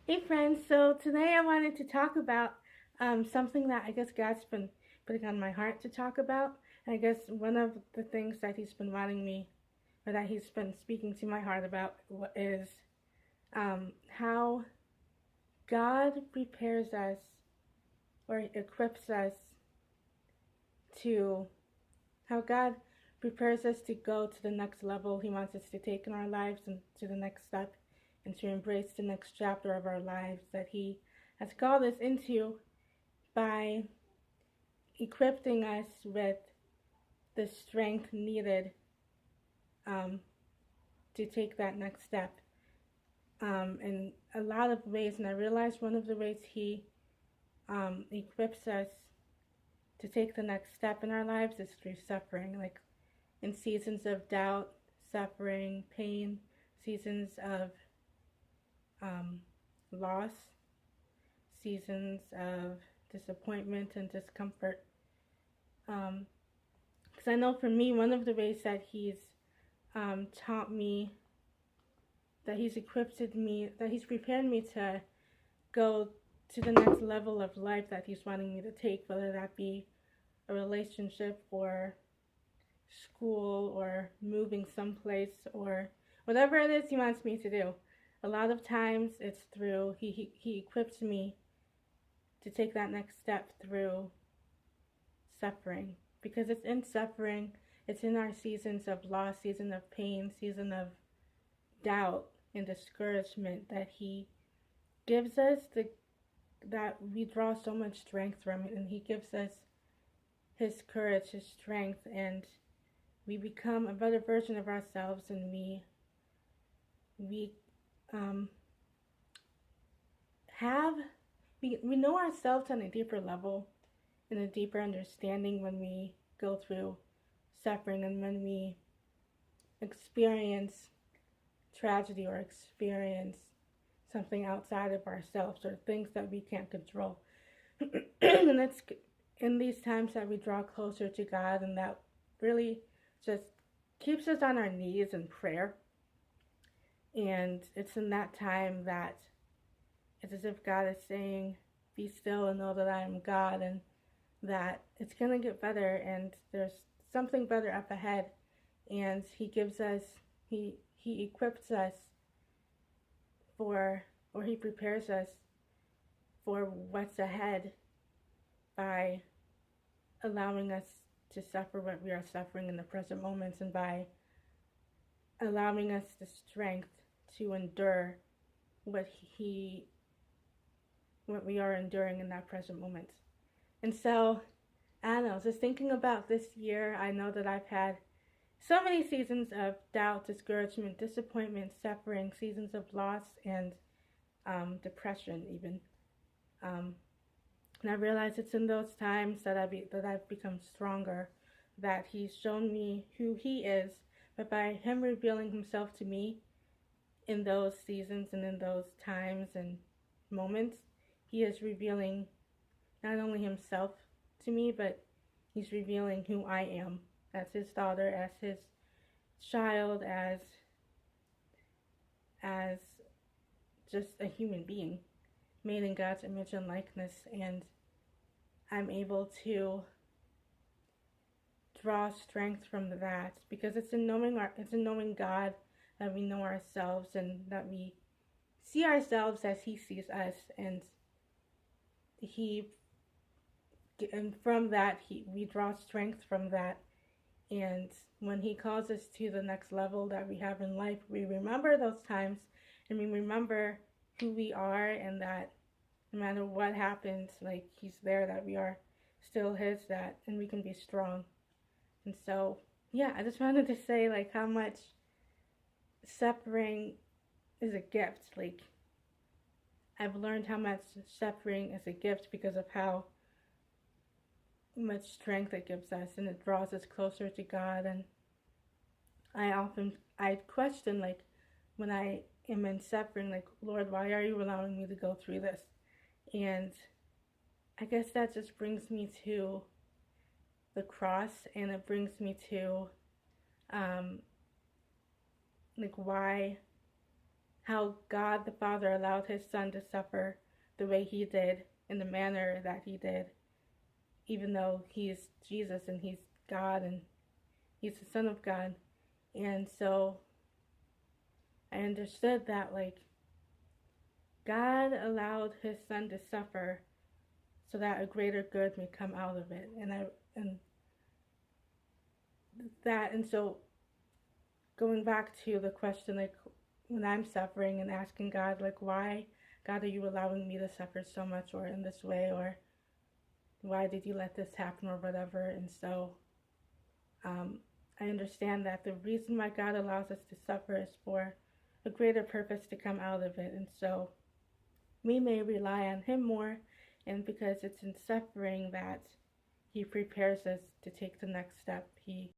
Hey friends, so today I wanted to talk about something that I guess God's been putting on my heart to talk about. And I guess one of the things that He's been wanting me, or that He's been speaking to my heart about, is how God prepares us or equips us to, how God prepares us to go to the next level He wants us to take in our lives and to the next step and to embrace the next chapter of our lives that He has called us into by equipping us with the strength needed um, to take that next step in a lot of ways. And I realized one of the ways He equips us to take the next step in our lives is through suffering, like in seasons of doubt, suffering, pain, seasons of um, loss, seasons of disappointment and discomfort. Because I know for me, one of the ways that He's taught me, that He's equipped me, that He's prepared me to go to the next level of life that He's wanting me to take, whether that be a relationship or school or moving someplace or whatever it is He wants me to do. A lot of times it's through, He equips me to take that next step through suffering. Because it's in suffering, it's in our seasons of loss, season of pain, season of doubt and discouragement that He gives us that we draw so much strength from it, and He gives us His courage, His strength, and we become a better version of ourselves, and we um, have we know ourselves on a deeper level and a deeper understanding when we go through suffering and when we experience tragedy or experience something outside of ourselves or things that we can't control. And it's in these times that we draw closer to God, and that really just keeps us on our knees in prayer. And it's in that time that it's as if God is saying, be still and know that I am God, and that it's going to get better, and there's something better up ahead. And He gives us, He equips us for, or He prepares us for what's ahead by allowing us to suffer what we are suffering in the present moments, and by allowing us the strength to endure what he what we are enduring in that present moment. And so, I don't know, just thinking about this year, I know that I've had so many seasons of doubt, discouragement, disappointment, suffering, seasons of loss, and depression even. Um, and I realize it's in those times that I've become stronger, that He's shown me who He is, but by Him revealing Himself to me in those seasons and in those times and moments, He is revealing not only Himself to me, but He's revealing who I am as His daughter, as His child, as just a human being made in God's image and likeness. And I'm able to draw strength from that, because it's in knowing God that we know ourselves, and that we see ourselves as He sees us, and He and from that we draw strength from that. And when He calls us to the next level that we have in life, we remember those times, and we remember who we are, and that no matter what happens, like He's there, that we are still His, that and we can be strong. And so, yeah, I just wanted to say, like, how much suffering is a gift. Like, I've learned how much suffering is a gift because of how much strength it gives us, and it draws us closer to God. And I question, like, when I am in suffering, like, Lord, why are you allowing me to go through this? And I guess that just brings me to the cross, and it brings me to like why how God the Father allowed his Son to suffer the way he did, in the manner that he did, even though he's Jesus and he's God and he's the Son of God. And so I understood that, like, God allowed his Son to suffer so that a greater good may come out of it. And so going back to the question, like, when I'm suffering and asking God, like, why, God, are you allowing me to suffer so much, or in this way, or why did you let this happen, or whatever. And so I understand that the reason why God allows us to suffer is for a greater purpose to come out of it. And so we may rely on him more, and because it's in suffering that he prepares us to take the next step. He